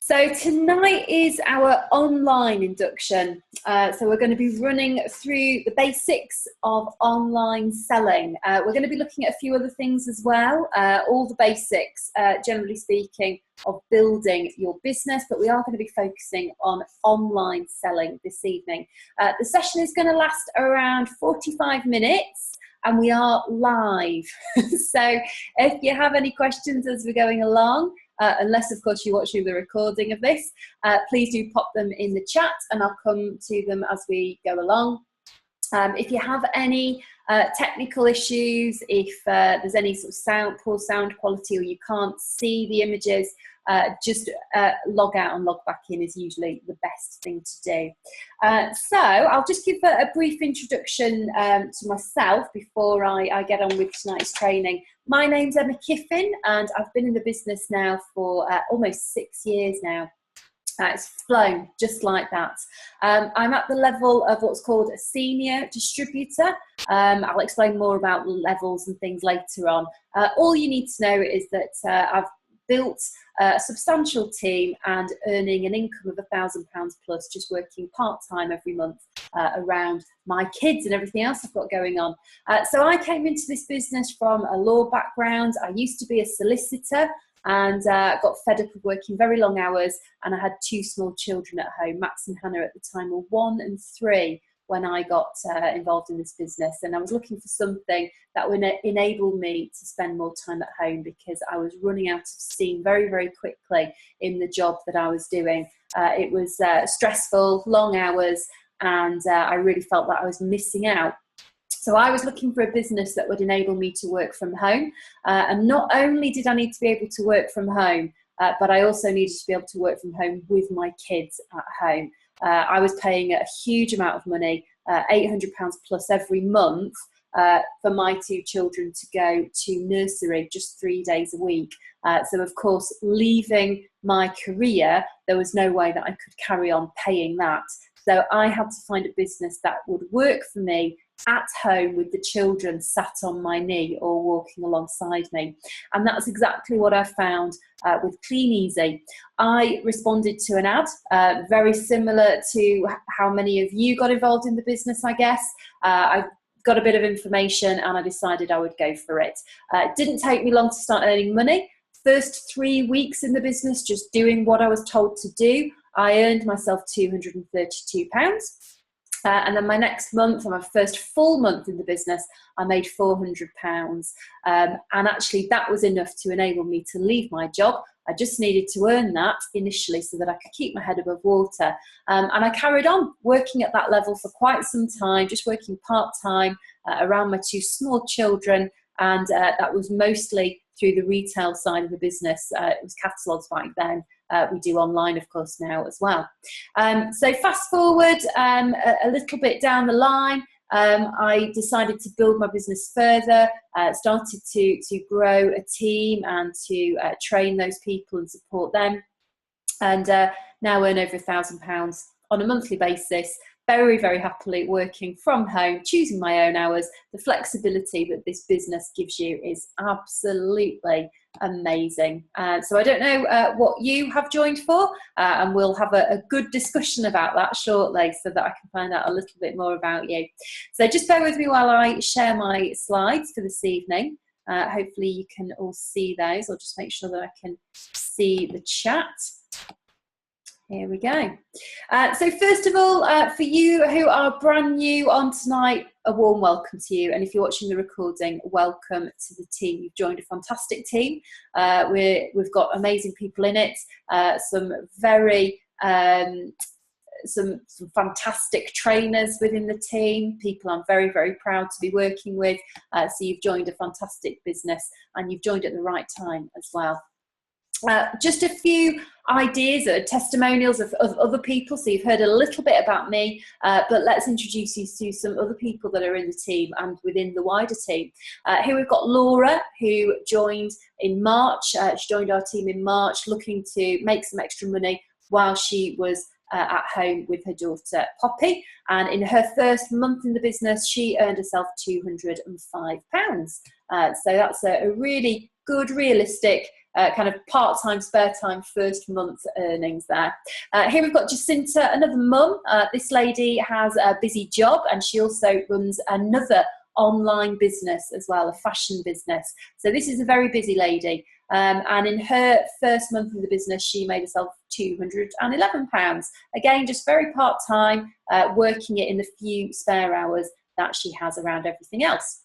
So tonight is our online induction. So we're going to be running through the basics of online selling. We're going to be looking at a few other things as well, all the basics, generally speaking, of building your business, but we are going to be focusing on online selling this evening. The session is going to last around 45 minutes. And we are live. So if you have any questions as we're going along, unless of course you're watching the recording of this, please do pop them in the chat and I'll come to them as we go along. If you have any technical issues, if there's any sort of poor sound quality, or you can't see the images, just log out and log back in is usually the best thing to do. So I'll just give a brief introduction to myself before I get on with tonight's training. My name's Emma Kiffin and I've been in the business now for almost 6 years now. It's flown just like that. I'm at the level of what's called a senior distributor. I'll explain more about levels and things later on. All you need to know is that I've built a substantial team and earning an income of £1,000 plus, just working part-time every month around my kids and everything else I've got going on. So I came into this business from a law background. I used to be a solicitor and got fed up of working very long hours, and I had 2 small children at home. Max and Hannah at the time were 1 and 3 when I got involved in this business, and I was looking for something that would enable me to spend more time at home because I was running out of steam very, very quickly in the job that I was doing. It was stressful, long hours, and I really felt that I was missing out. So I was looking for a business that would enable me to work from home. And not only did I need to be able to work from home, but I also needed to be able to work from home with my kids at home. I was paying a huge amount of money, £800 plus every month, for my 2 children to go to nursery just 3 days a week. So of course, leaving my career, there was no way that I could carry on paying that. So I had to find a business that would work for me at home with the children sat on my knee or walking alongside me. And that's exactly what I found with Clean Easy. I responded to an ad, very similar to how many of you got involved in the business, I guess. I got a bit of information and I decided I would go for it. It didn't take me long to start earning money. First 3 weeks in the business, just doing what I was told to do, I earned myself £232. And then my next month, my first full month in the business, I made £400. And actually that was enough to enable me to leave my job. I just needed to earn that initially so that I could keep my head above water. And I carried on working at that level for quite some time, just working part-time around my 2 small children. And that was mostly through the retail side of the business. It was catalogues back then. We do online, of course, now as well. So fast forward a little bit down the line, I decided to build my business further, started to grow a team and to train those people and support them, and now earn over £1,000 on a monthly basis. Very, very happily working from home, choosing my own hours. The flexibility that this business gives you is absolutely amazing. So I don't know what you have joined for, and we'll have a good discussion about that shortly so that I can find out a little bit more about you. So just bear with me while I share my slides for this evening. Hopefully you can all see those. I'll just make sure that I can see the chat. Here we go. So first of all, for you who are brand new on tonight, a warm welcome to you. And if you're watching the recording, welcome to the team. You've joined a fantastic team. We've got amazing people in it, some very some fantastic trainers within the team, people I'm very, very proud to be working with. So you've joined a fantastic business and you've joined at the right time as well. Just a few ideas or testimonials of other people. So you've heard a little bit about me, but let's introduce you to some other people that are in the team and within the wider team. Here we've got Laura, who joined in March. She joined our team in March looking to make some extra money while she was at home with her daughter Poppy, and in her first month in the business she earned herself £205. So that's a really good, realistic kind of part-time, spare time, first month earnings there. Here we've got Jacinta, another mum. This lady has a busy job, and she also runs another online business as well, a fashion business. So this is a very busy lady. And in her first month of the business, she made herself £211. Again, just very part-time, working it in the few spare hours that she has around everything else.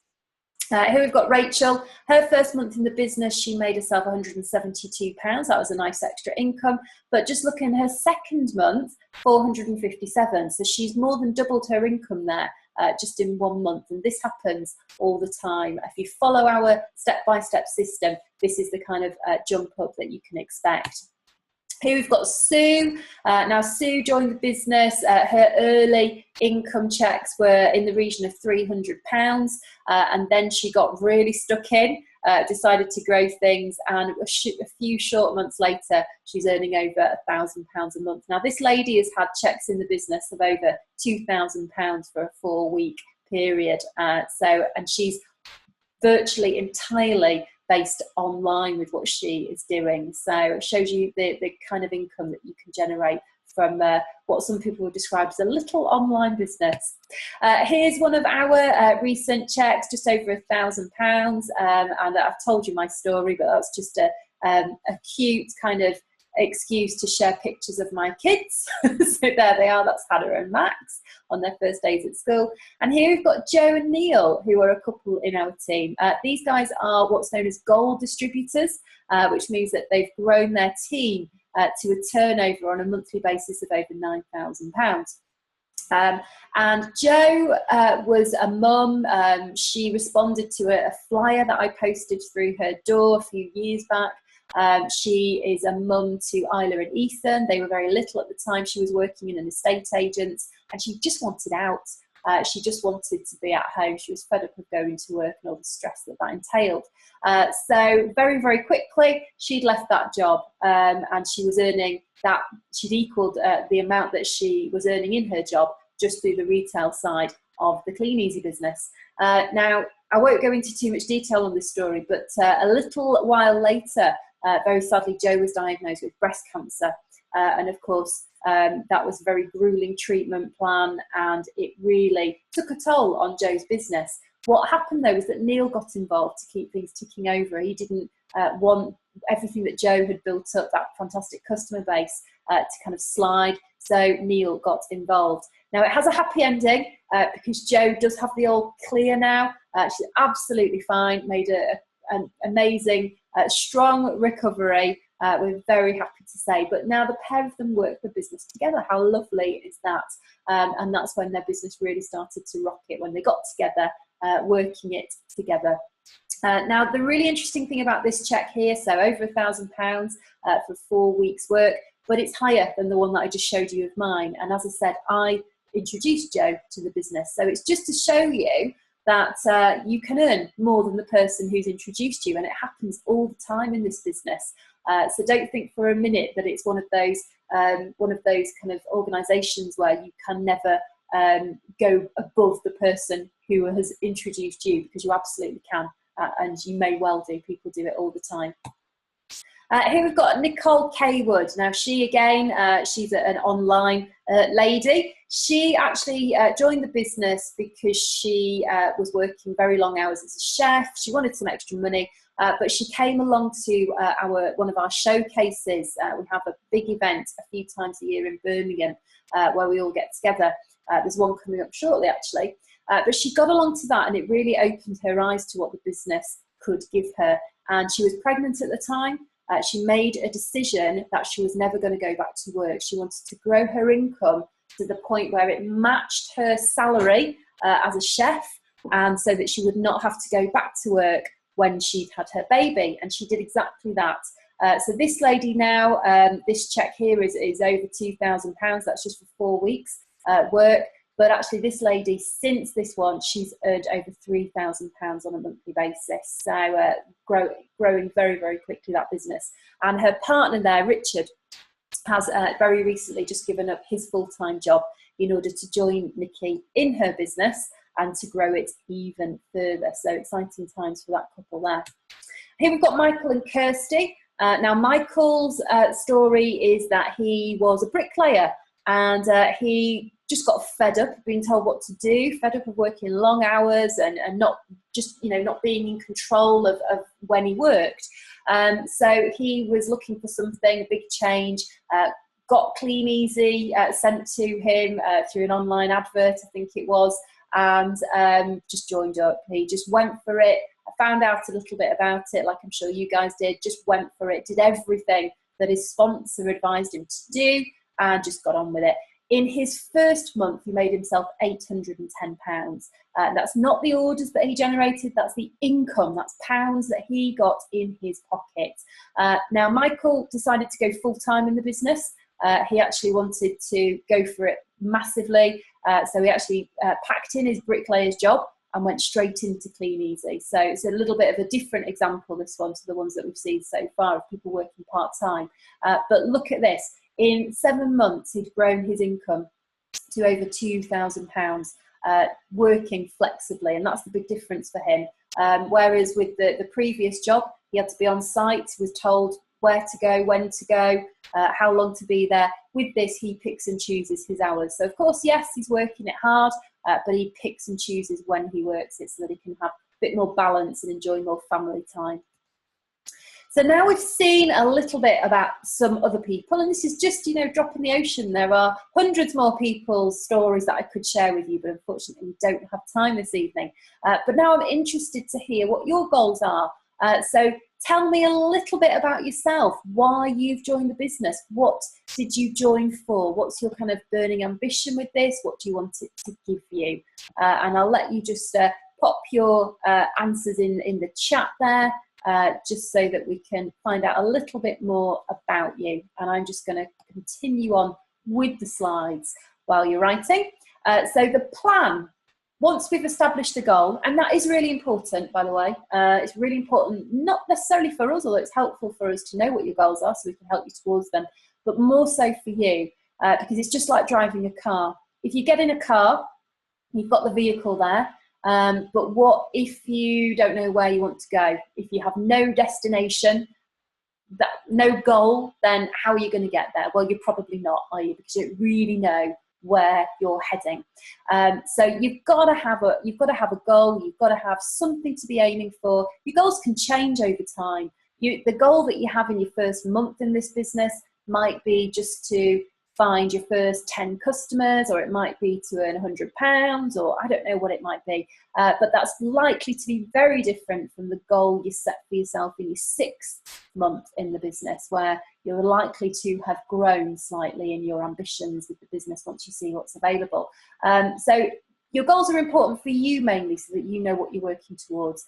Here we've got Rachel. Her first month in the business, she made herself £172. That was a nice extra income. But just looking at her second month, £457. So she's more than doubled her income there just in 1 month. And this happens all the time. If you follow our step-by-step system, this is the kind of jump up that you can expect. Here we've got Sue. Now Sue joined the business. Her early income checks were in the region of £300, and then she got really stuck in, decided to grow things, and a few short months later, she's earning over £1,000 a month. Now this lady has had checks in the business of over £2,000 for a 4-week period. And she's virtually entirely based online with what she is doing. So it shows you the kind of income that you can generate from what some people would describe as a little online business. Here's one of our recent checks, just over £1,000. And I've told you my story, but that's just a cute kind of excuse to share pictures of my kids. So there they are, that's Hannah and Max on their first days at school. And here we've got Joe and Neil, who are a couple in our team. These guys are what's known as gold distributors, which means that they've grown their team to a turnover on a monthly basis of over £9,000. And Jo was a mum. She responded to a flyer that I posted through her door a few years back. She is a mum to Isla and Ethan. They were very little at the time. She was working in an estate agent, and she just wanted out. She just wanted to be at home. She was fed up of going to work and all the stress that entailed. So very, very quickly, she'd left that job, and she was earning that. She'd equalled the amount that she was earning in her job just through the retail side of the Clean Easy business. Now, I won't go into too much detail on this story, but a little while later, very sadly, Jo was diagnosed with breast cancer. And of course, that was a very grueling treatment plan, and it really took a toll on Jo's business. What happened though is that Neil got involved to keep things ticking over. He didn't want everything that Jo had built up, that fantastic customer base, to kind of slide. So Neil got involved. Now it has a happy ending because Jo does have the all clear now. She's absolutely fine, made an amazing, strong recovery. We're very happy to say. But now the pair of them work the business together. How lovely is that? And that's when their business really started to rocket, when they got together, working it together. Now, the really interesting thing about this check here, so over £1,000 for 4 weeks' work, but it's higher than the one that I just showed you of mine. And as I said, I introduced Jo to the business. So it's just to show you that you can earn more than the person who's introduced you, and it happens all the time in this business. So don't think for a minute that it's one of those kind of organisations where you can never go above the person who has introduced you, because you absolutely can, and you may well do. People do it all the time. Here we've got Nicole Kaywood. Now she again, she's an online lady. She actually joined the business because she was working very long hours as a chef. She wanted some extra money, but she came along to one of our showcases. We have a big event a few times a year in Birmingham where we all get together. There's one coming up shortly actually. But she got along to that, and it really opened her eyes to what the business could give her. And she was pregnant at the time. She made a decision that she was never going to go back to work. She wanted to grow her income to the point where it matched her salary as a chef, and so that she would not have to go back to work when she'd had her baby. And she did exactly that. So this lady now, this check here is over £2,000. That's just for 4 weeks work. But actually this lady, since this one, she's earned over £3,000 on a monthly basis. So growing very, very quickly, that business. And her partner there, Richard, has very recently just given up his full-time job in order to join Nikki in her business and to grow it even further. So exciting times for that couple there. Here we've got Michael and Kirsty. Now, Michael's story is that he was a bricklayer, and he just got fed up of being told what to do, fed up of working long hours and not just, not being in control of when he worked. So he was looking for something, a big change, got Clean Easy sent to him through an online advert, I think it was, and just joined up. He just went for it. I found out a little bit about it, like I'm sure you guys did, just went for it, did everything that his sponsor advised him to do, and just got on with it. In his first month, he made himself £810. That's not the orders that he generated, that's the income, that's pounds that he got in his pocket. Now, Michael decided to go full-time in the business. He actually wanted to go for it massively. So he actually packed in his bricklayer's job and went straight into Clean Easy. So it's a little bit of a different example, this one, to the ones that we've seen so far of people working part-time. But look at this. In 7 months, he'd grown his income to over £2,000, working flexibly, and that's the big difference for him. Whereas with the previous job, he had to be on site, was told where to go, when to go, how long to be there. With this, he picks and chooses his hours. So of course, yes, he's working it hard, but he picks and chooses when he works it so that he can have a bit more balance and enjoy more family time. So now we've seen a little bit about some other people, and this is just, drop in the ocean. There are hundreds more people's stories that I could share with you, but unfortunately we don't have time this evening. But now I'm interested to hear what your goals are. So tell me a little bit about yourself, why you've joined the business. What did you join for? What's your kind of burning ambition with this? What do you want it to give you? And I'll let you just pop your answers in the chat there. Just so that we can find out a little bit more about you. And I'm just going to continue on with the slides while you're writing. So the plan, once we've established the goal, and that is really important, by the way, it's really important, not necessarily for us, although it's helpful for us to know what your goals are so we can help you towards them, but more so for you, because it's just like driving a car. If you get in a car, you've got the vehicle there, but what if you don't know where you want to go? If you have no destination, no goal, then how are you going to get there? Well, you're probably not, are you? Because you don't really know where you're heading. So you've got to have a goal. You've got to have something to be aiming for. Your goals can change over time. The goal that you have in your first month in this business might be just to find your first 10 customers, or it might be to earn £100, or I don't know what it might be. But that's likely to be very different from the goal you set for yourself in your 6th month in the business, where you're likely to have grown slightly in your ambitions with the business once you see what's available. So your goals are important for you mainly, so that you know what you're working towards.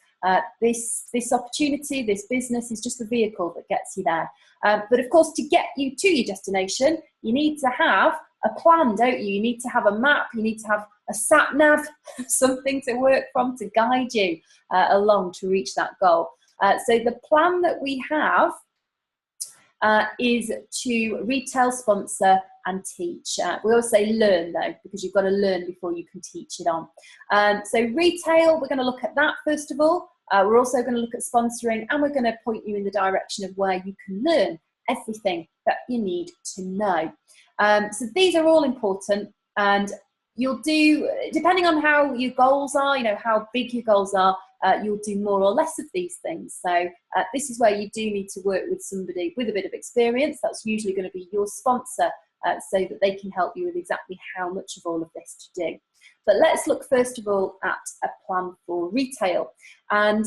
This opportunity, this business is just the vehicle that gets you there. But of course, to get you to your destination, you need to have a plan, don't you? You need to have a map, you need to have a sat nav, something to work from to guide you along to reach that goal. So the plan that we have is to retail, sponsor and teach. We always say learn though, because you've got to learn before you can teach it on. So retail, we're going to look at that first of all. We're also going to look at sponsoring, and we're going to point you in the direction of where you can learn everything that you need to know. So these are all important, and you'll do, depending on how your goals are, how big your goals are, you'll do more or less of these things. So this is where you do need to work with somebody with a bit of experience. That's usually going to be your sponsor, so that they can help you with exactly how much of all of this to do. But let's look first of all at a plan for retail. And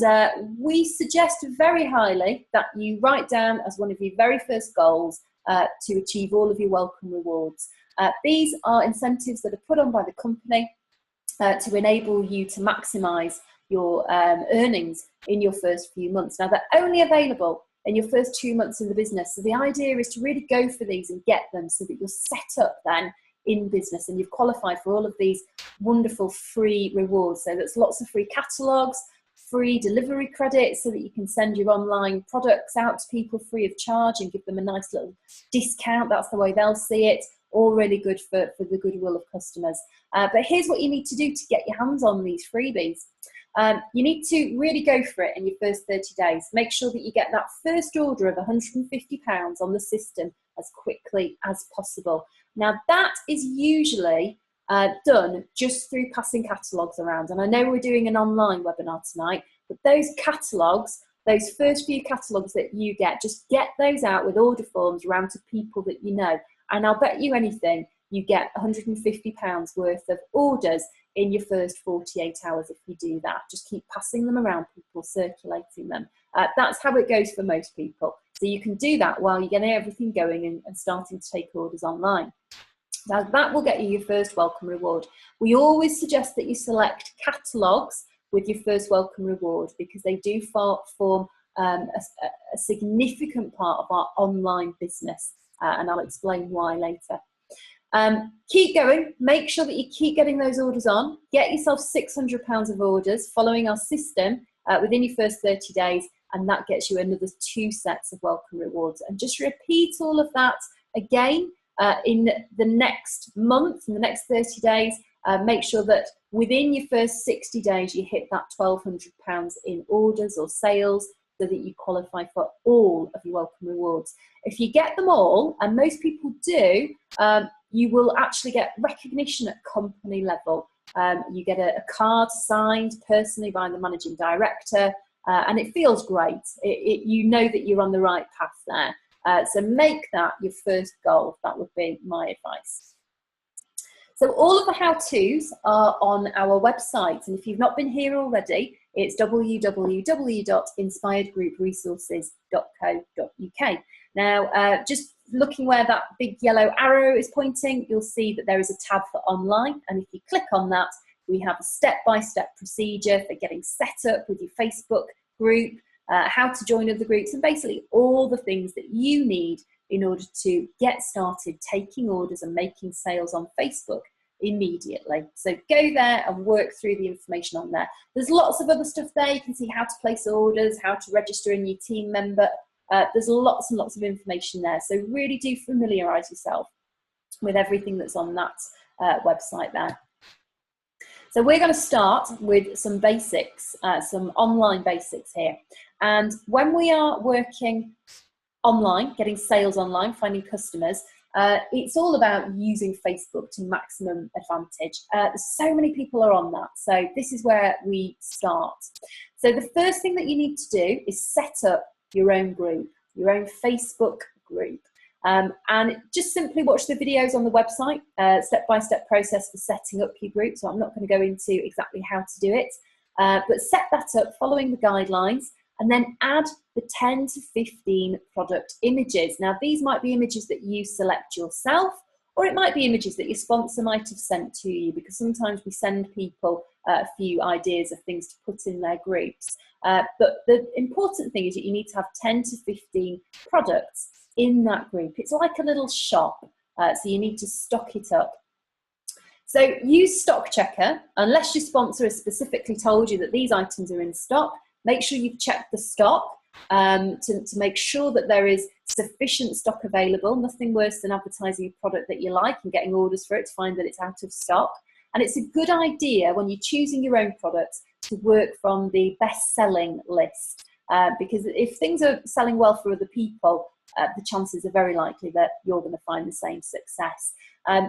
we suggest very highly that you write down as one of your very first goals to achieve all of your welcome rewards. These are incentives that are put on by the company to enable you to maximise your earnings in your first few months. Now, they're only available in your first 2 months in the business. So the idea is to really go for these and get them so that you're set up then in business and you've qualified for all of these wonderful free rewards. So that's lots of free catalogues, free delivery credits so that you can send your online products out to people free of charge and give them a nice little discount. That's the way they'll see it. All really good for the goodwill of customers. But here's what you need to do to get your hands on these freebies. you need to really go for it in your first 30 days. Make sure that you get that first order of £150 on the system as quickly as possible. Now, that is usually done just through passing catalogues around. And I know we're doing an online webinar tonight, but those catalogues, those first few catalogues that you get, just get those out with order forms around to people that you know. And I'll bet you anything, you get £150 worth of orders in your first 48 hours if you do that. Just keep passing them around, people circulating them. That's how it goes for most people. So you can do that while you're getting everything going and starting to take orders online. Now that will get you your first welcome reward. We always suggest that you select catalogues with your first welcome reward because they do form a significant part of our online business, and I'll explain why later. Keep going, make sure that you keep getting those orders on, get yourself £600 of orders following our system within your first 30 days, and that gets you another 2 sets of welcome rewards. And just repeat all of that again in the next month, in the next 30 days. Make sure that within your first 60 days you hit that £1,200 in orders or sales so that you qualify for all of your welcome rewards. If you get them all, and most people do, you will actually get recognition at company level. You get a card signed personally by the managing director, and it feels great. You know that you're on the right path there. So make that your first goal. That would be my advice. So all of the how-tos are on our website, and if you've not been here already, it's www.inspiredgroupresources.co.uk. Now, just looking where that big yellow arrow is pointing, you'll see that there is a tab for online, and if you click on that, we have a step-by-step procedure for getting set up with your Facebook group, how to join other groups, and basically all the things that you need in order to get started taking orders and making sales on Facebook immediately. So go there and work through the information on there. There's lots of other stuff there. You can see how to place orders, how to register a new team member. There's lots and lots of information there. So really do familiarise yourself with everything that's on that website there. So we're going to start with some basics, some online basics here. And when we are working online, getting sales online, finding customers, it's all about using Facebook to maximum advantage. So many people are on that, so this is where we start. So the first thing that you need to do is set up your own group, your own Facebook group. And just simply watch the videos on the website, step-by-step process for setting up your group, so I'm not going to go into exactly how to do it, but set that up following the guidelines, and then add the 10 to 15 product images. Now, these might be images that you select yourself, or it might be images that your sponsor might have sent to you, because sometimes we send people a few ideas of things to put in their groups. But the important thing is that you need to have 10 to 15 products in that group. It's like a little shop, so you need to stock it up. So use Stock Checker, unless your sponsor has specifically told you that these items are in stock. Make sure you've checked the stock to make sure that there is sufficient stock available. Nothing worse than advertising a product that you like and getting orders for it to find that it's out of stock. And it's a good idea when you're choosing your own products to work from the best-selling list, because if things are selling well for other people, the chances are very likely that you're going to find the same success.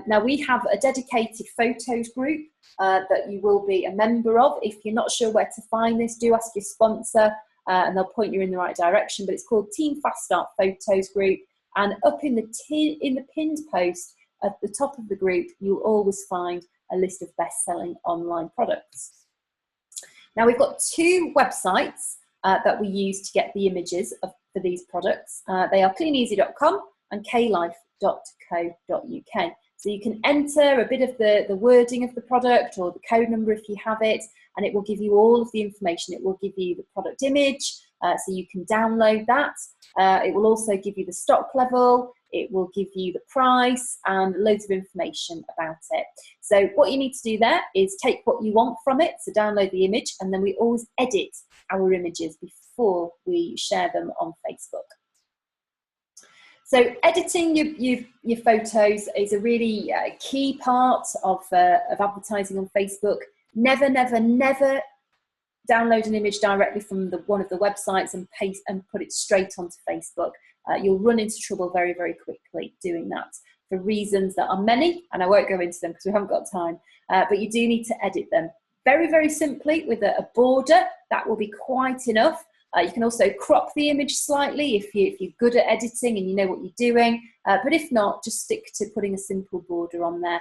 Now, we have a dedicated photos group that you will be a member of. If you're not sure where to find this, do ask your sponsor and they'll point you in the right direction. But it's called Team Fast Start Photos Group. And up in the pinned post at the top of the group, you'll always find a list of best-selling online products. Now, we've got 2 websites that we use to get the images for these products. They are cleaneasy.com and klife.co.uk. So you can enter a bit of the wording of the product or the code number if you have it, and it will give you all of the information. It will give you the product image, so you can download that. It will also give you the stock level. It will give you the price and loads of information about it. So what you need to do there is take what you want from it, so download the image, and then we always edit our images before we share them on Facebook. So editing your photos is a really key part of advertising on Facebook. Never, never, never download an image directly from one of the websites and paste and put it straight onto Facebook, you'll run into trouble very, very quickly doing that for reasons that are many, and I won't go into them because we haven't got time, but you do need to edit them. Very, very simply with a border, that will be quite enough. You can also crop the image slightly if you're good at editing and you know what you're doing, but if not, just stick to putting a simple border on there.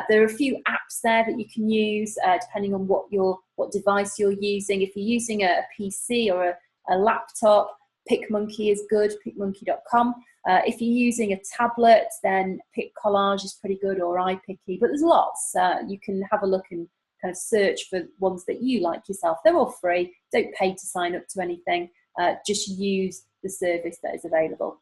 There are a few apps there that you can use depending on what device you're using. If you're using a PC or a laptop, PicMonkey is good, picmonkey.com. If you're using a tablet, then PicCollage is pretty good, or iPicky, but there's lots. You can have a look and kind of search for ones that you like yourself. They're all free. Don't pay to sign up to anything. Just use the service that is available.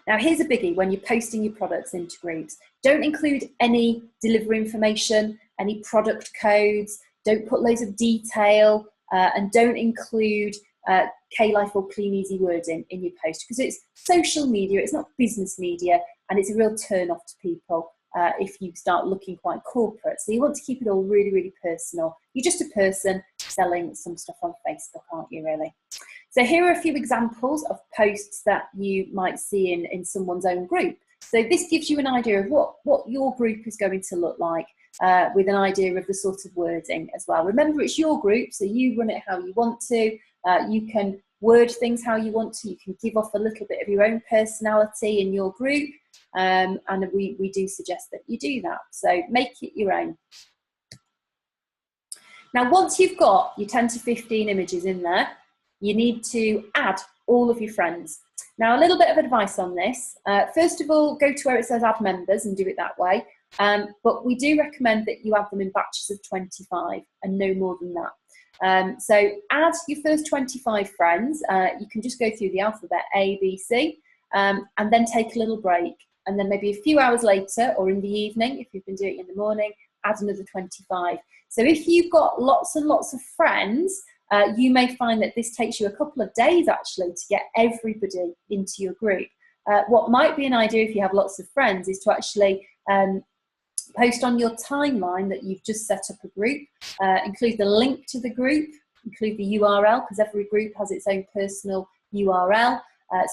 Now, here's a biggie when you're posting your products into groups. Don't include any delivery information, any product codes. Don't put loads of detail, and don't include K-Life or Clean Easy wording in your post, because it's social media, it's not business media, and it's a real turn off to people if you start looking quite corporate. So you want to keep it all really, really personal. You're just a person selling some stuff on Facebook, aren't you, really? So here are a few examples of posts that you might see in someone's own group. So this gives you an idea of what your group is going to look like, with an idea of the sort of wording as well. Remember, it's your group, so you run it how you want to. You can word things how you want to. You can give off a little bit of your own personality in your group, and we do suggest that you do that. So make it your own. Now, once you've got your 10 to 15 images in there, you need to add all of your friends. Now, a little bit of advice on this. First of all, go to where it says add members and do it that way. But we do recommend that you add them in batches of 25 and no more than that. So add your first 25 friends. You can just go through the alphabet A, B, C, and then take a little break. And then maybe a few hours later, or in the evening, if you've been doing it in the morning, add another 25. So if you've got lots and lots of friends, you may find that this takes you a couple of days actually to get everybody into your group. What might be an idea if you have lots of friends is to actually post on your timeline that you've just set up a group, include the link to the group, include the URL, because every group has its own personal URL.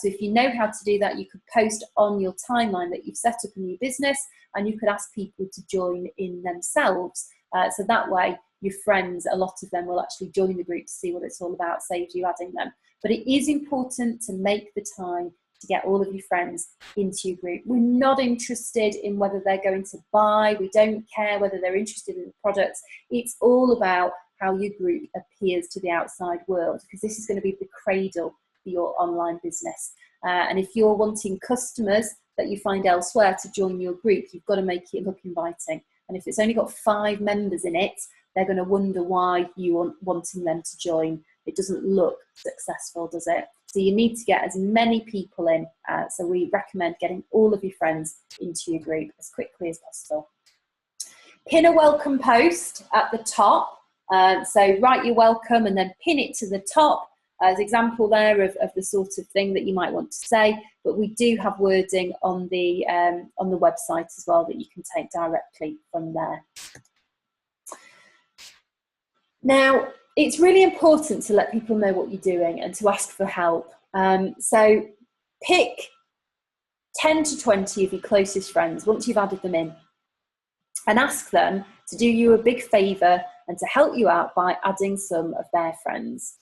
So if you know how to do that, you could post on your timeline that you've set up in your business, and you could ask people to join in themselves. So that way, your friends, a lot of them will actually join the group to see what it's all about, saves you adding them. But it is important to make the time to get all of your friends into your group. We're not interested in whether they're going to buy. We don't care whether they're interested in the products. It's all about how your group appears to the outside world, because this is going to be the cradle for your online business. And if you're wanting customers that you find elsewhere to join your group, you've got to make it look inviting. And if it's only got 5 members in it, they're going to wonder why you are wanting them to join. It doesn't look successful, does it? So you need to get as many people in. So we recommend getting all of your friends into your group as quickly as possible. Pin a welcome post at the top. So write your welcome and then pin it to the top as an example there of the sort of thing that you might want to say. But we do have wording on the website as well that you can take directly from there. Now, it's really important to let people know what you're doing and to ask for help. So pick 10 to 20 of your closest friends once you've added them in, and ask them to do you a big favour and to help you out by adding some of their friends.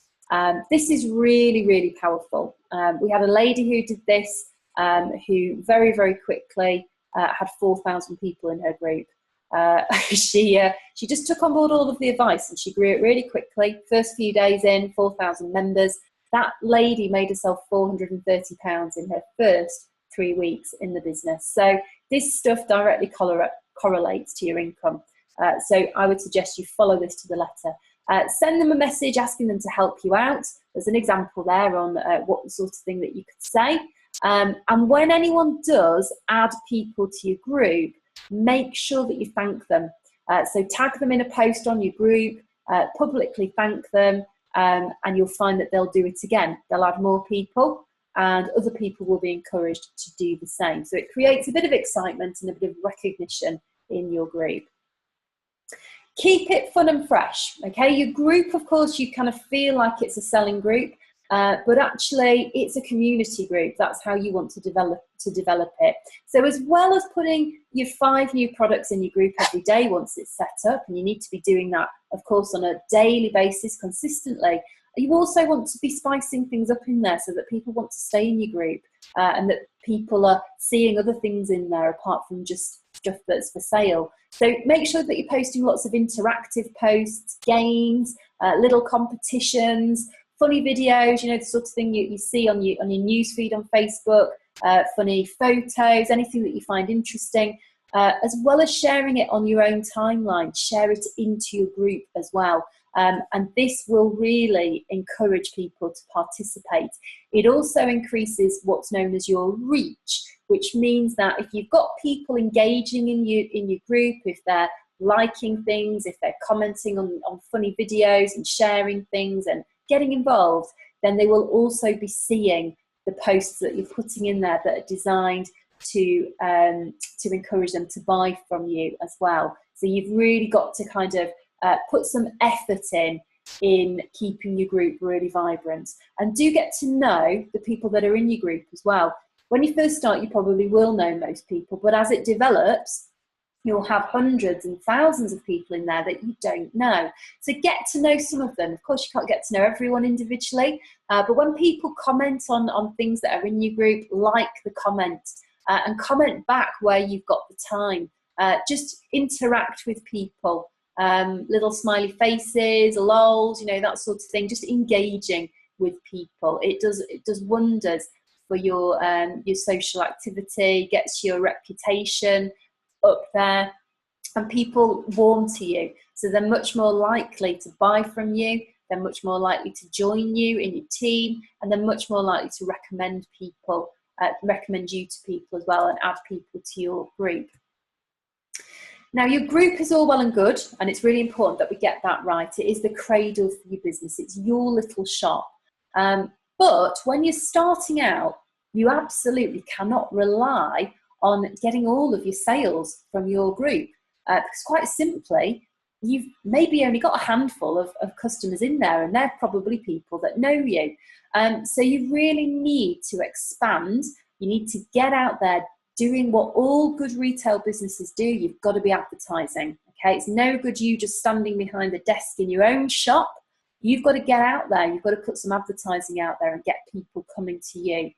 This is really, really powerful. We had a lady who did this, who very, very quickly had 4,000 people in her group. She just took on board all of the advice and she grew it really quickly. First few days in, 4,000 members. That lady made herself £430 in her first 3 weeks in the business. So this stuff directly correlates to your income. So I would suggest you follow this to the letter. Send them a message asking them to help you out. There's an example there on what sort of thing that you could say. And when anyone does add people to your group, make sure that you thank them. So tag them in a post on your group, publicly thank them, and you'll find that they'll do it again. They'll add more people and other people will be encouraged to do the same. So it creates a bit of excitement and a bit of recognition in your group. Keep it fun and fresh, okay? Your group, of course, you kind of feel like it's a selling group, but actually it's a community group. That's how you want to develop it. So as well as putting your 5 new products in your group every day once it's set up, and you need to be doing that, of course, on a daily basis consistently, you also want to be spicing things up in there so that people want to stay in your group, and that people are seeing other things in there apart from just stuff that's for sale. So make sure that you're posting lots of interactive posts, games, little competitions, funny videos, you know, the sort of thing you see on your newsfeed on Facebook, funny photos, anything that you find interesting, as well as sharing it on your own timeline. Share it into your group as well. And this will really encourage people to participate. It also increases what's known as your reach, which means that if you've got people engaging in your group, if they're liking things, if they're commenting on funny videos and sharing things and getting involved, then they will also be seeing the posts that you're putting in there that are designed to encourage them to buy from you as well. So you've really got to kind of put some effort in keeping your group really vibrant. And do get to know the people that are in your group as well. When you first start, you probably will know most people, but as it develops, you'll have hundreds and thousands of people in there that you don't know. So get to know some of them. Of course, you can't get to know everyone individually, but when people comment on things that are in your group, like the comment, and comment back where you've got the time. Just interact with people. Little smiley faces, lols, you know, that sort of thing. Just engaging with people. It does wonders for your social activity, gets your reputation up there, and people warm to you. So they're much more likely to buy from you. They're much more likely to join you in your team, and they're much more likely to recommend you to people as well, and add people to your group. Now, your group is all well and good, and it's really important that we get that right. It is the cradle for your business. It's your little shop. But when you're starting out, you absolutely cannot rely on getting all of your sales from your group. Because quite simply, you've maybe only got a handful of customers in there, and they're probably people that know you. So you really need to expand. You need to get out there doing what all good retail businesses do. You've got to be advertising. Okay, it's no good you just standing behind a desk in your own shop. You've got to get out there. You've got to put some advertising out there and get people coming to you.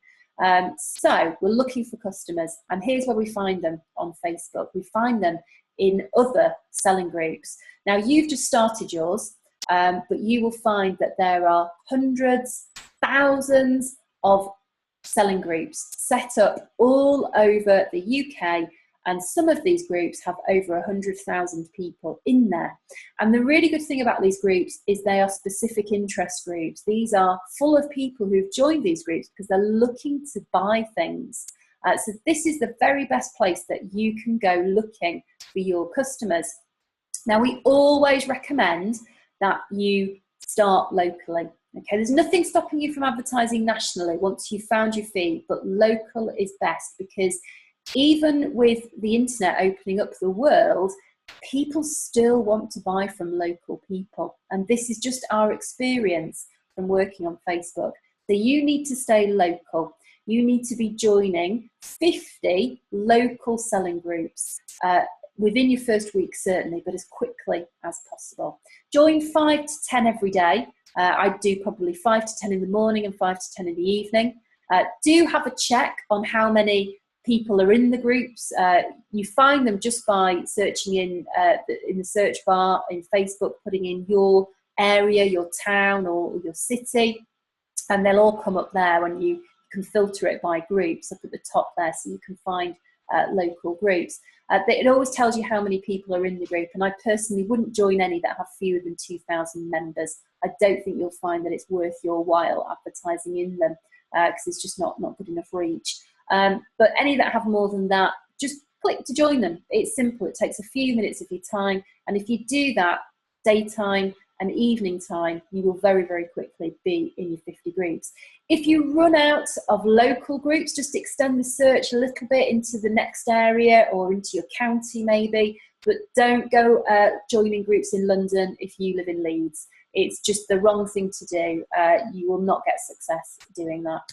So we're looking for customers, and here's where we find them on Facebook. We find them in other selling groups. Now, you've just started yours, but you will find that there are hundreds, thousands of selling groups set up all over the UK, and some of these groups have over 100,000 people in there. And the really good thing about these groups is they are specific interest groups. These are full of people who've joined these groups because they're looking to buy things. So this is the very best place that you can go looking for your customers. Now, we always recommend that you start locally. Okay, there's nothing stopping you from advertising nationally once you've found your feet, but local is best, because even with the internet opening up the world, people still want to buy from local people. And this is just our experience from working on Facebook. So you need to stay local. You need to be joining 50 local selling groups within your first week, certainly, but as quickly as possible. Join 5 to 10 every day. I do probably 5 to 10 in the morning and 5 to 10 in the evening. Do have a check on how many people are in the groups. You find them just by searching in the search bar in Facebook, putting in your area, your town, or your city, and they'll all come up there, and you can filter it by groups up at the top there, so you can find local groups. It always tells you how many people are in the group, and I personally wouldn't join any that have fewer than 2,000 members. I don't think you'll find that it's worth your while advertising in them, because it's just not good enough reach. But any that have more than that, just click to join them. It's simple. It takes a few minutes of your time, and if you do that daytime and evening time, you will very, very quickly be in your 50 groups. If you run out of local groups, just extend the search a little bit into the next area or into your county maybe, but don't go joining groups in London if you live in Leeds. It's just the wrong thing to do. You will not get success doing that.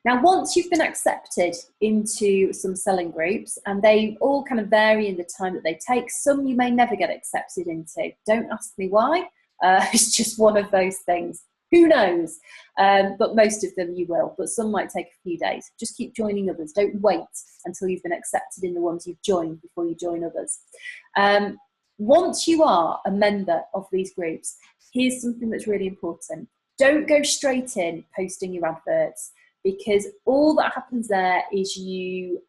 Now, once you've been accepted into some selling groups, and they all kind of vary in the time that they take, some you may never get accepted into. Don't ask me why. It's just one of those things. Who knows? But most of them you will, but some might take a few days. Just keep joining others. Don't wait until you've been accepted in the ones you've joined before you join others. Once you are a member of these groups, here's something that's really important. Don't go straight in posting your adverts, because all that happens there is you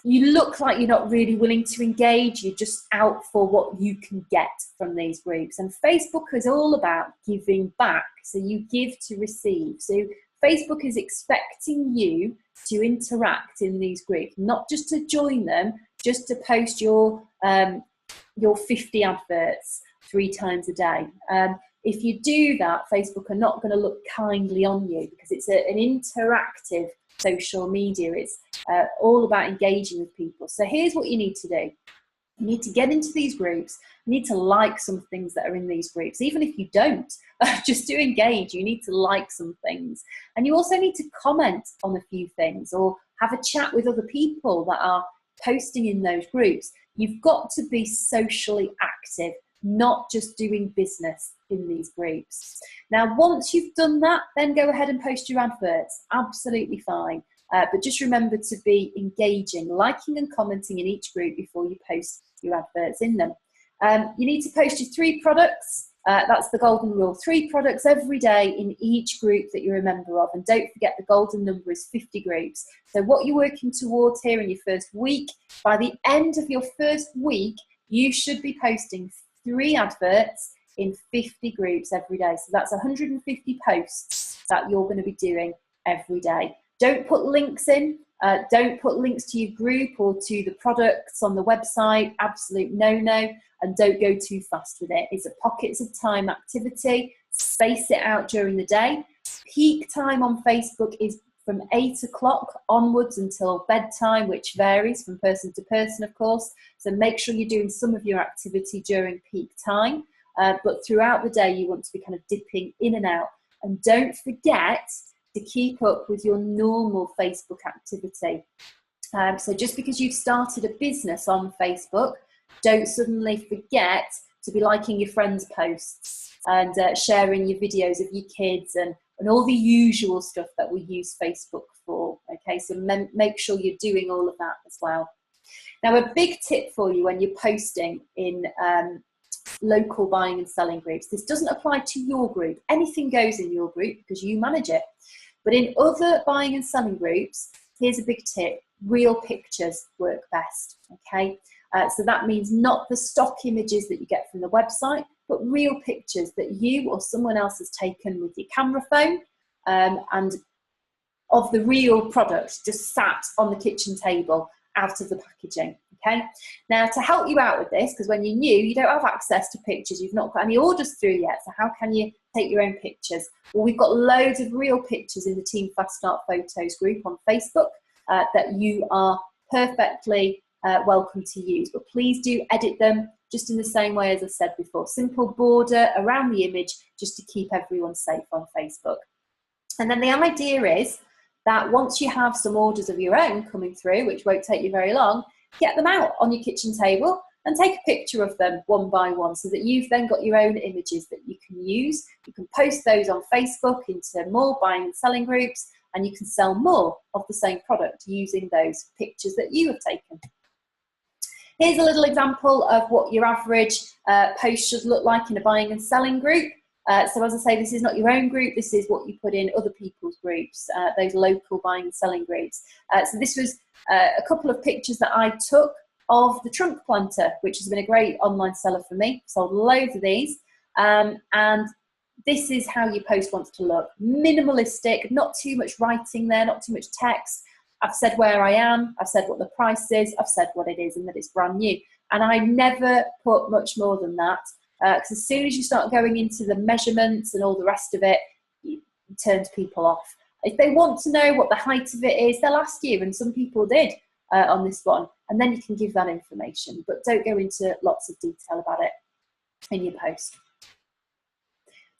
look like you're not really willing to engage. You're just out for what you can get from these groups. And Facebook is all about giving back. So you give to receive. So Facebook is expecting you to interact in these groups, not just to join them, just to post your 50 adverts 3 times a day. If you do that, Facebook are not going to look kindly on you, because it's an interactive social media. It's all about engaging with people. So here's what you need to do. You need to get into these groups. You need to like some things that are in these groups. Even if you don't, just to engage, you need to like some things. And you also need to comment on a few things, or have a chat with other people that are posting in those groups. You've got to be socially active, not just doing business in these groups. Now, once you've done that, then go ahead and post your adverts. Absolutely fine. But just remember to be engaging, liking and commenting in each group before you post your adverts in them. You need to post your 3 products. That's the golden rule. 3 products every day in each group that you're a member of. And don't forget, the golden number is 50 groups. So what you're working towards here in your first week, by the end of your first week, you should be posting 3 adverts in 50 groups every day. So that's 150 posts that you're going to be doing every day. Don't put links in. Don't put links to your group or to the products on the website. Absolute no-no. And don't go too fast with it. It's a pockets of time activity. Space it out during the day. Peak time on Facebook is from 8 o'clock onwards until bedtime, which varies from person to person, of course. So make sure you're doing some of your activity during peak time. But throughout the day, you want to be kind of dipping in and out. And don't forget to keep up with your normal Facebook activity. So just because you've started a business on Facebook, don't suddenly forget to be liking your friends' posts and sharing your videos of your kids and all the usual stuff that we use Facebook for. Okay, so make sure you're doing all of that as well. Now, a big tip for you when you're posting in local buying and selling groups, this doesn't apply to your group. Anything goes in your group because you manage it. But in other buying and selling groups, here's a big tip. Real pictures work best, okay? So that means not the stock images that you get from the website, but real pictures that you or someone else has taken with your camera phone and of the real product just sat on the kitchen table out of the packaging, okay? Now, to help you out with this, because when you're new, you don't have access to pictures, you've not got any orders through yet, so how can you take your own pictures? Well, we've got loads of real pictures in the Team Fast Start Photos group on Facebook that you are perfectly welcome to use, but please do edit them just in the same way as I said before. Simple border around the image just to keep everyone safe on Facebook. And then the idea is that once you have some orders of your own coming through, which won't take you very long, get them out on your kitchen table and take a picture of them one by one so that you've then got your own images that you can use. You can post those on Facebook into more buying and selling groups, and you can sell more of the same product using those pictures that you have taken. Here's a little example of what your average post should look like in a buying and selling group. So as I say, this is not your own group, this is what you put in other people's groups, those local buying and selling groups. So this was a couple of pictures that I took of the trunk planter, which has been a great online seller for me. Sold loads of these. And this is how your post wants to look. Minimalistic, not too much writing there, not too much text. I've said where I am, I've said what the price is, I've said what it is and that it's brand new. And I never put much more than that, because as soon as you start going into the measurements and all the rest of it, it turns people off. If they want to know what the height of it is, they'll ask you, and some people did on this one, and then you can give that information, but don't go into lots of detail about it in your post.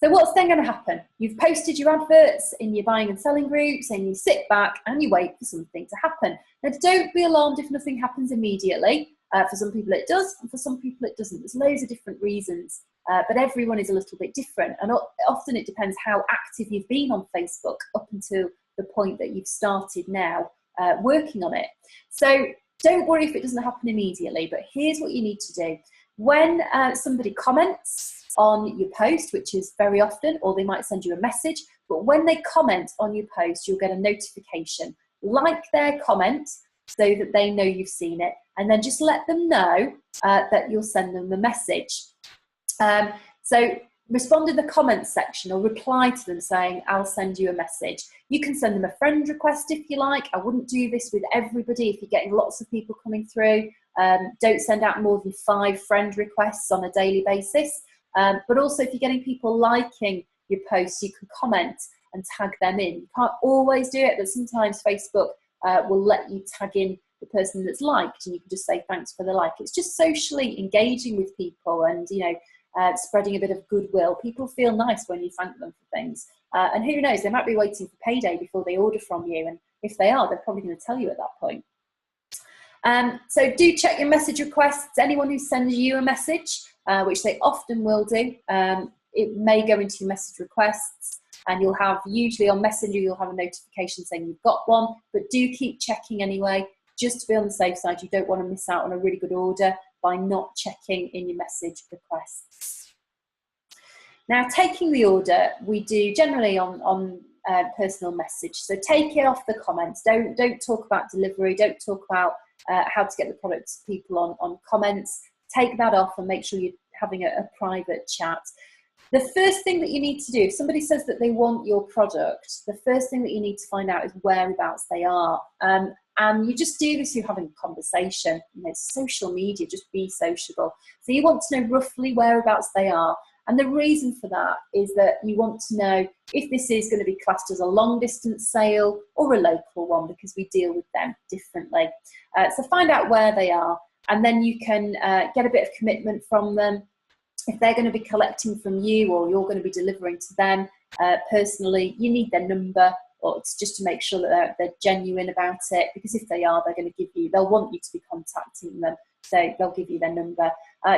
So what's then going to happen? You've posted your adverts in your buying and selling groups, and you sit back and you wait for something to happen. Now, don't be alarmed if nothing happens immediately. For some people it does, and for some people it doesn't. There's loads of different reasons, but everyone is a little bit different, and often it depends how active you've been on Facebook up until the point that you've started now working on it. So don't worry if it doesn't happen immediately, but here's what you need to do. When somebody comments on your post, which is very often, or they might send you a message, but when they comment on your post, you'll get a notification. Like their comment so that they know you've seen it, and then just let them know that you'll send them the message. So respond in the comments section or reply to them saying, I'll send you a message. You can send them a friend request if you like. I wouldn't do this with everybody if you're getting lots of people coming through. Don't send out more than 5 friend requests on a daily basis. But also if you're getting people liking your posts, you can comment and tag them in. You can't always do it, but sometimes Facebook will let you tag in the person that's liked, and you can just say thanks for the like. It's just socially engaging with people, and spreading a bit of goodwill. People feel nice when you thank them for things, and who knows, they might be waiting for payday before they order from you, and if they are, they're probably going to tell you at that point. So do check your message requests. Anyone who sends you a message, which they often will do, it may go into your message requests, and you'll have, usually on Messenger, you'll have a notification saying you've got one, but do keep checking anyway, just to be on the safe side. You don't want to miss out on a really good order by not checking in your message requests. Now, taking the order, we do generally on personal message. So take it off the comments. Don't talk about delivery. Don't talk about how to get the product to people on comments. Take that off and make sure you're having a private chat. The first thing that you need to do, if somebody says that they want your product, the first thing that you need to find out is whereabouts they are. And you just do this through having a conversation. Social media, just be sociable. So you want to know roughly whereabouts they are. And the reason for that is that you want to know if this is going to be classed as a long distance sale or a local one, because we deal with them differently. So find out where they are, and then you can get a bit of commitment from them. If they're going to be collecting from you or you're going to be delivering to them personally, you need their number, or it's just to make sure that they're genuine about it, because if they are, they're going to give you, they'll want you to be contacting them, so they'll give you their number.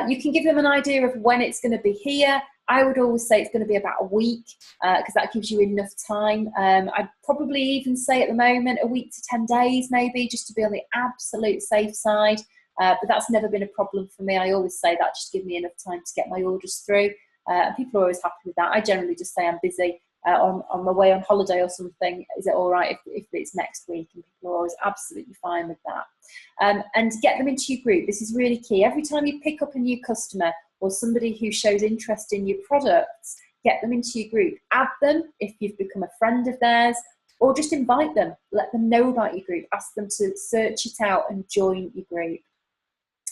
You can give them an idea of when it's going to be here. I would always say it's going to be about a week, because that gives you enough time. I'd probably even say at the moment a week to 10 days maybe, just to be on the absolute safe side. But that's never been a problem for me. I always say that, just give me enough time to get my orders through. And people are always happy with that. I generally just say I'm busy on my way on holiday or something. Is it all right if it's next week? And people are always absolutely fine with that. And get them into your group. This is really key. Every time you pick up a new customer or somebody who shows interest in your products, get them into your group. Add them if you've become a friend of theirs, or just invite them. Let them know about your group. Ask them to search it out and join your group.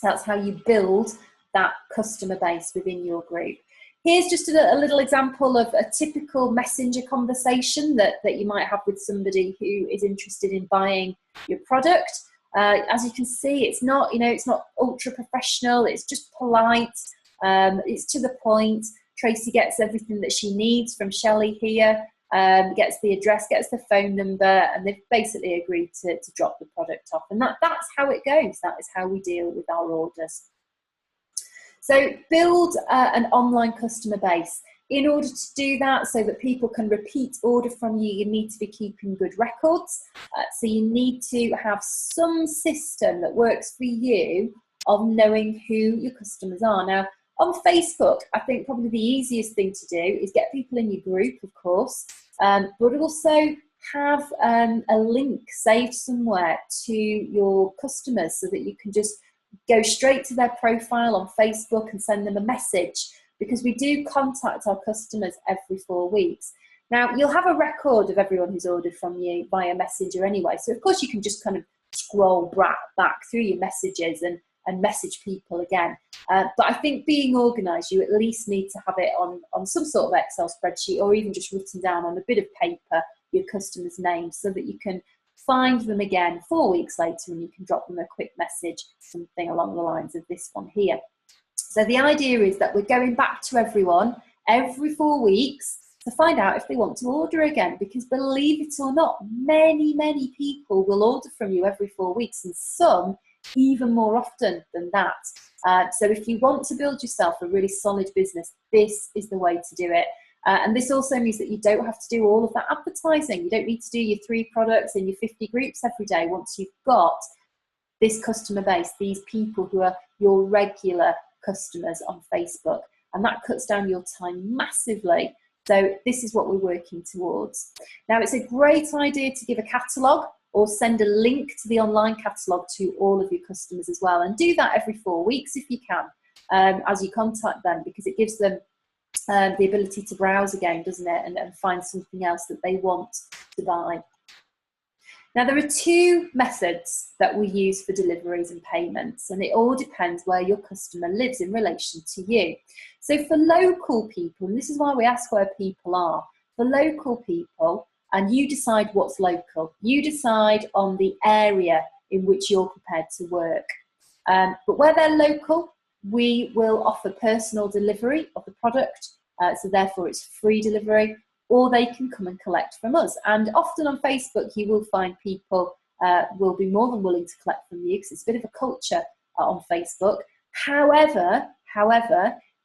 That's how you build that customer base within your group. Here's just a little example of a typical messenger conversation that you might have with somebody who is interested in buying your product. As you can see, it's not ultra professional. It's just polite. It's to the point. Tracy gets everything that she needs from Shelley here. Gets the address, gets the phone number, and they've basically agreed to drop the product off. And that's how it goes. That is how we deal with our orders. So build an online customer base. In order to do that, so that people can repeat order from you, you need to be keeping good records. So you need to have some system that works for you of knowing who your customers are. Now, on Facebook, I think probably the easiest thing to do is get people in your group, of course, but also have a link saved somewhere to your customers, so that you can just go straight to their profile on Facebook and send them a message, because we do contact our customers every 4 weeks. Now, you'll have a record of everyone who's ordered from you via Messenger anyway, so of course you can just kind of scroll back through your messages and and message people again. But I think being organised, you at least need to have it on some sort of Excel spreadsheet, or even just written down on a bit of paper, your customers' names, so that you can find them again 4 weeks later and you can drop them a quick message, something along the lines of this one here. So the idea is that we're going back to everyone every 4 weeks to find out if they want to order again, because believe it or not, many people will order from you every 4 weeks, and some even more often than that. So if you want to build yourself a really solid business, this is the way to do it. And this also means that you don't have to do all of that advertising. You don't need to do your 3 products in your 50 groups every day once you've got this customer base, these people who are your regular customers on Facebook. And that cuts down your time massively. So this is what we're working towards. Now, it's a great idea to give a catalogue or send a link to the online catalogue to all of your customers as well. And do that every 4 weeks if you can, as you contact them, because it gives them the ability to browse again, doesn't it, and find something else that they want to buy. Now, there are 2 methods that we use for deliveries and payments, and it all depends where your customer lives in relation to you. So for local people, and this is why we ask where people are, for local people, and you decide what's local, you decide on the area in which you're prepared to work. But where they're local, we will offer personal delivery of the product, so therefore it's free delivery, or they can come and collect from us. And often on Facebook, you will find people will be more than willing to collect from you, because it's a bit of a culture on Facebook. However,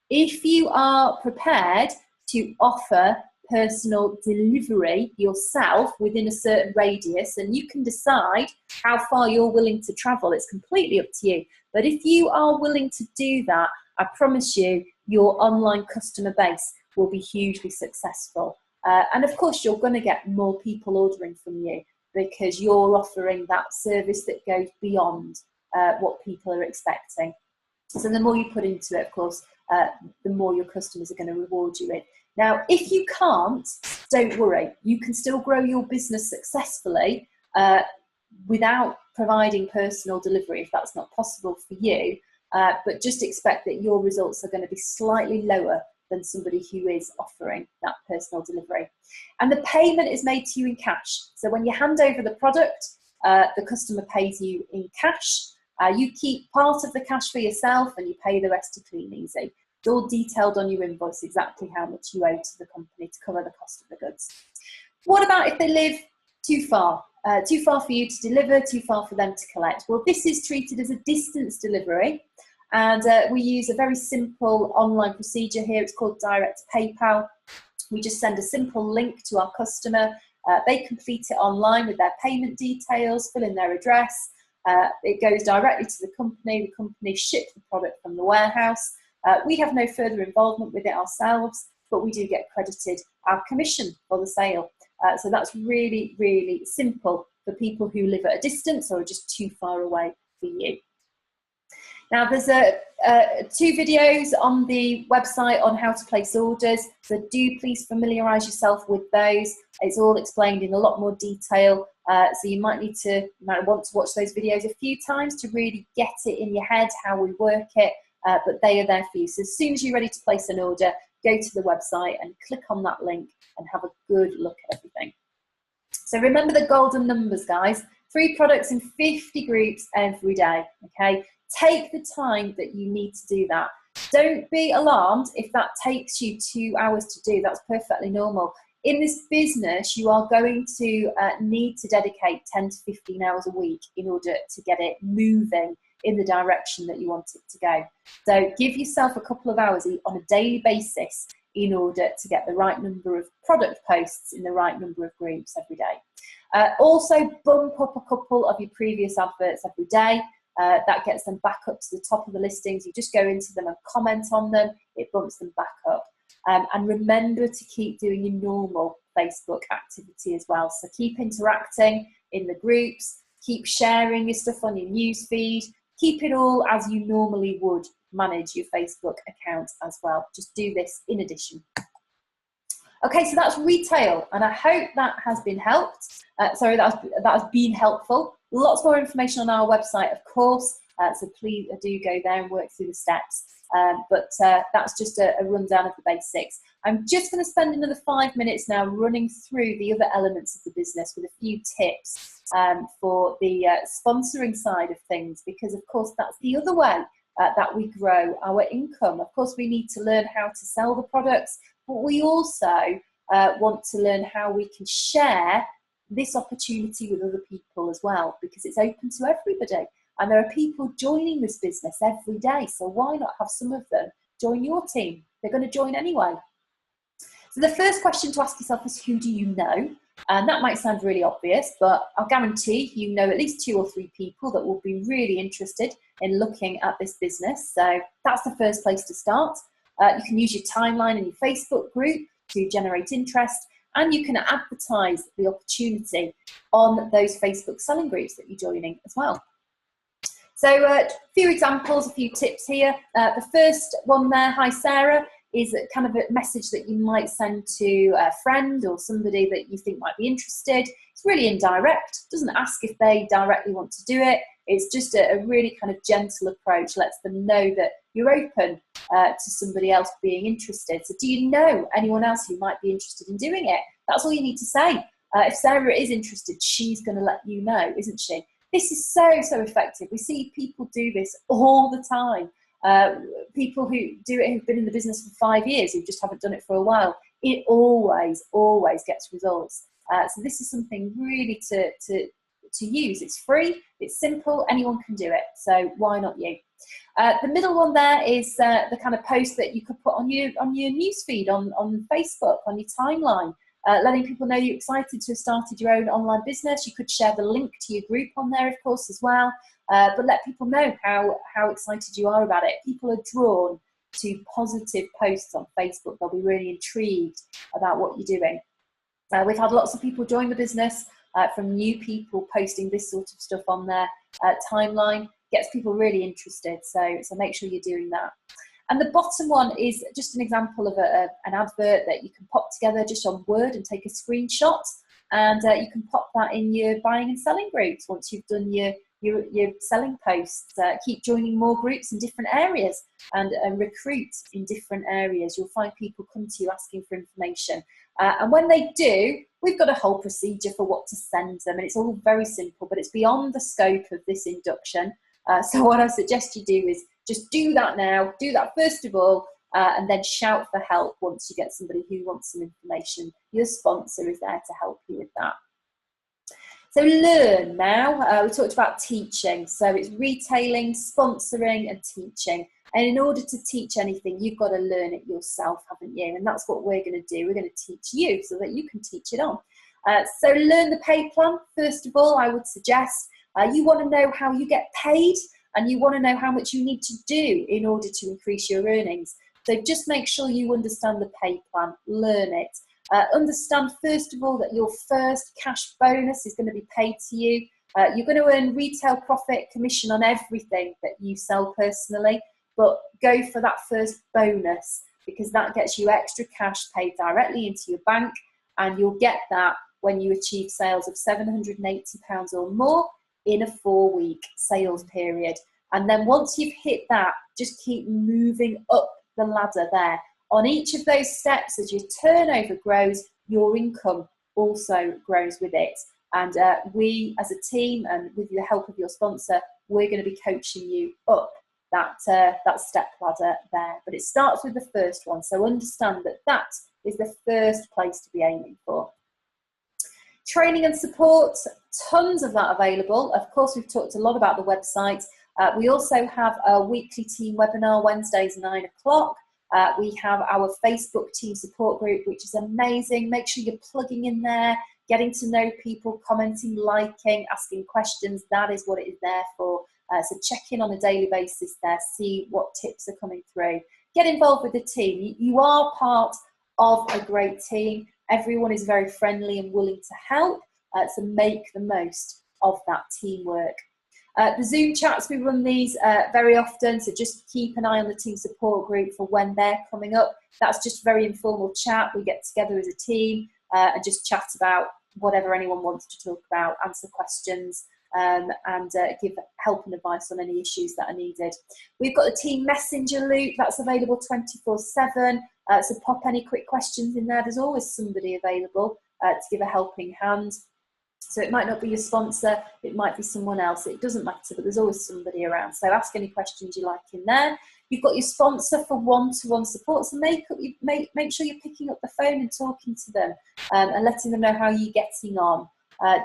if you are prepared to offer personal delivery yourself within a certain radius, and you can decide how far you're willing to travel, it's completely up to you. But if you are willing to do that, I promise you, your online customer base will be hugely successful. And of course, you're going to get more people ordering from you because you're offering that service that goes beyond what people are expecting. So the more you put into it, of course, the more your customers are going to reward you with. Now, if you can't, don't worry. You can still grow your business successfully without providing personal delivery if that's not possible for you. But just expect that your results are going to be slightly lower than somebody who is offering that personal delivery. And the payment is made to you in cash. So when you hand over the product, the customer pays you in cash. You keep part of the cash for yourself and you pay the rest to Clean Easy. It's all detailed on your invoice exactly how much you owe to the company to cover the cost of the goods. What about if they live too far? Too far for you to deliver, too far for them to collect? Well, this is treated as a distance delivery. And we use a very simple online procedure here. It's called direct PayPal. We just send a simple link to our customer. They complete it online with their payment details, fill in their address. It goes directly to the company. The company ships the product from the warehouse. We have no further involvement with it ourselves, but we do get credited our commission for the sale. So that's really, really simple for people who live at a distance or are just too far away for you. Now, there's 2 videos on the website on how to place orders, so do please familiarise yourself with those. It's all explained in a lot more detail, so you might want to watch those videos a few times to really get it in your head how we work it, but they are there for you. So as soon as you're ready to place an order, go to the website and click on that link and have a good look at everything. So remember the golden numbers, guys. 3 products in 50 groups every day, okay? Take the time that you need to do that. Don't be alarmed if that takes you 2 hours to do. That's perfectly normal. In this business, you are going to need to dedicate 10 to 15 hours a week in order to get it moving in the direction that you want it to go. So give yourself a couple of hours on a daily basis in order to get the right number of product posts in the right number of groups every day. Also, bump up a couple of your previous adverts every day. That gets them back up to the top of the listings. You just go into them and comment on them. It bumps them back up. And remember to keep doing your normal Facebook activity as well. So keep interacting in the groups. Keep sharing your stuff on your news feed. Keep it all as you normally would manage your Facebook account as well. Just do this in addition. Okay, so that's retail, and I hope that has been that has been helpful. Lots more information on our website, of course. So please do go there and work through the steps. But that's just a rundown of the basics. I'm just going to spend another 5 minutes now running through the other elements of the business with a few tips for the sponsoring side of things, because of course that's the other way that we grow our income. Of course we need to learn how to sell the products, but we also want to learn how we can share this opportunity with other people as well, because it's open to everybody. And there are people joining this business every day, so why not have some of them join your team? They're going to join anyway. So the first question to ask yourself is, who do you know? And that might sound really obvious, but I'll guarantee you know at least 2 or 3 people that will be really interested in looking at this business. So that's the first place to start. You can use your timeline and your Facebook group to generate interest, and you can advertise the opportunity on those Facebook selling groups that you're joining as well. So a few examples, a few tips here. The first one there, hi Sarah, is kind of a message that you might send to a friend or somebody that you think might be interested. It's really indirect, doesn't ask if they directly want to do it. It's just a really kind of gentle approach, lets them know that you're open to somebody else being interested. So do you know anyone else who might be interested in doing it? That's all you need to say. If Sarah is interested, she's going to let you know, isn't she? This is so effective. We see people do this all the time. People who do it who've been in the business for 5 years, who just haven't done it for a while. It always gets results. So this is something really to use. It's free, it's simple, anyone can do it. So why not you? The middle one there is the kind of post that you could put on your newsfeed on Facebook, on your timeline. Letting people know you're excited to have started your own online business. You could share the link to your group on there, of course, as well. But let people know how excited you are about it. People are drawn to positive posts on Facebook. They'll be really intrigued about what you're doing. We've had lots of people join the business from new people posting this sort of stuff on their timeline. Gets people really interested. So make sure you're doing that. And the bottom one is just an example of an advert that you can pop together just on Word and take a screenshot, and you can pop that in your buying and selling groups once you've done your selling posts. Keep joining more groups in different areas and recruit in different areas. You'll find people come to you asking for information. And when they do, we've got a whole procedure for what to send them, and it's all very simple, but it's beyond the scope of this induction. So what I suggest you do is just do that now, do that first of all, and then shout for help once you get somebody who wants some information. Your sponsor is there to help you with that. So learn now. We talked about teaching. So it's retailing, sponsoring and teaching. And in order to teach anything, you've got to learn it yourself, haven't you? And that's what we're going to do. We're going to teach you so that you can teach it on. So learn the pay plan. First of all, I would suggest you want to know how you get paid, and you want to know how much you need to do in order to increase your earnings. So just make sure you understand the pay plan, learn it. Understand first of all that your first cash bonus is going to be paid to you. You're going to earn retail profit commission on everything that you sell personally, but go for that first bonus because that gets you extra cash paid directly into your bank, and you'll get that when you achieve sales of £780 or more in a 4-week sales period. And then once you've hit that, just keep moving up the ladder there. On each of those steps, as your turnover grows, your income also grows with it. And we as a team, and with the help of your sponsor, we're going to be coaching you up that step ladder there. But it starts with the first one. So understand that that is the first place to be aiming for. Training and support, tons of that available. Of course, we've talked a lot about the website. We also have a weekly team webinar, Wednesdays, 9 o'clock. We have our Facebook team support group, which is amazing. Make sure you're plugging in there, getting to know people, commenting, liking, asking questions. That is what it is there for. So check in on a daily basis there, see what tips are coming through. Get involved with the team. You are part of a great team. Everyone is very friendly and willing to help, so make the most of that teamwork. The Zoom chats, we run these very often, so just keep an eye on the team support group for when they're coming up. That's just a very informal chat. We get together as a team and just chat about whatever anyone wants to talk about, answer questions. and give help and advice on any issues that are needed. We've got the team messenger loop that's available 24/7, so pop any quick questions in there. There's always somebody available to give a helping hand. So it might not be your sponsor, it might be someone else, it doesn't matter, but there's always somebody around. So ask any questions you like in there. You've got your sponsor for one-to-one support, so make sure you're picking up the phone and talking to them and letting them know how you're getting on.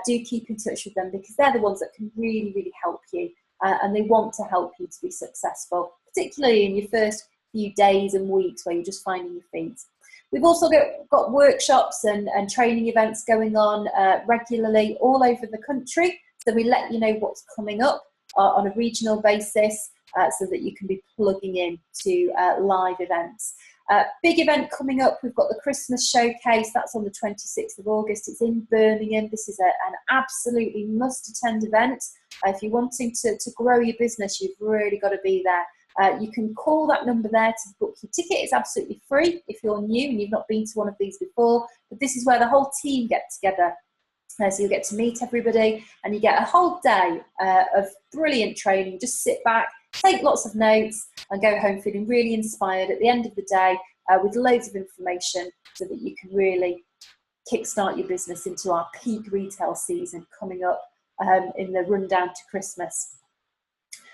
Do keep in touch with them, because they're the ones that can really, really help you, and they want to help you to be successful, particularly in your first few days and weeks where you're just finding your feet. We've also got workshops and training events going on regularly all over the country. So we let you know what's coming up on a regional basis so that you can be plugging in to live events. Big event coming up, we've got the Christmas Showcase. That's on the 26th of August. It's in Birmingham. This is an absolutely must-attend event. If you're wanting to grow your business, you've really got to be there. You can call that number there to book your ticket. It's absolutely free if you're new and you've not been to one of these before. But this is where the whole team get together. So you get to meet everybody and you get a whole day of brilliant training. Just sit back, take lots of notes and go home feeling really inspired at the end of the day with loads of information so that you can really kickstart your business into our peak retail season coming up in the rundown to Christmas.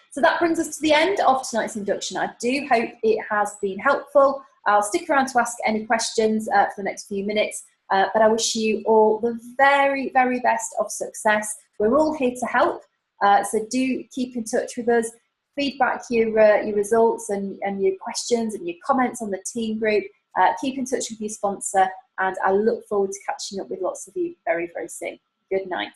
So that brings us to the end of tonight's induction. I do hope it has been helpful. I'll stick around to ask any questions for the next few minutes, but I wish you all the very, very best of success. We're all here to help, so do keep in touch with us. Feedback your results and your questions and your comments on the team group. Keep in touch with your sponsor, and I look forward to catching up with lots of you very, very soon. Good night.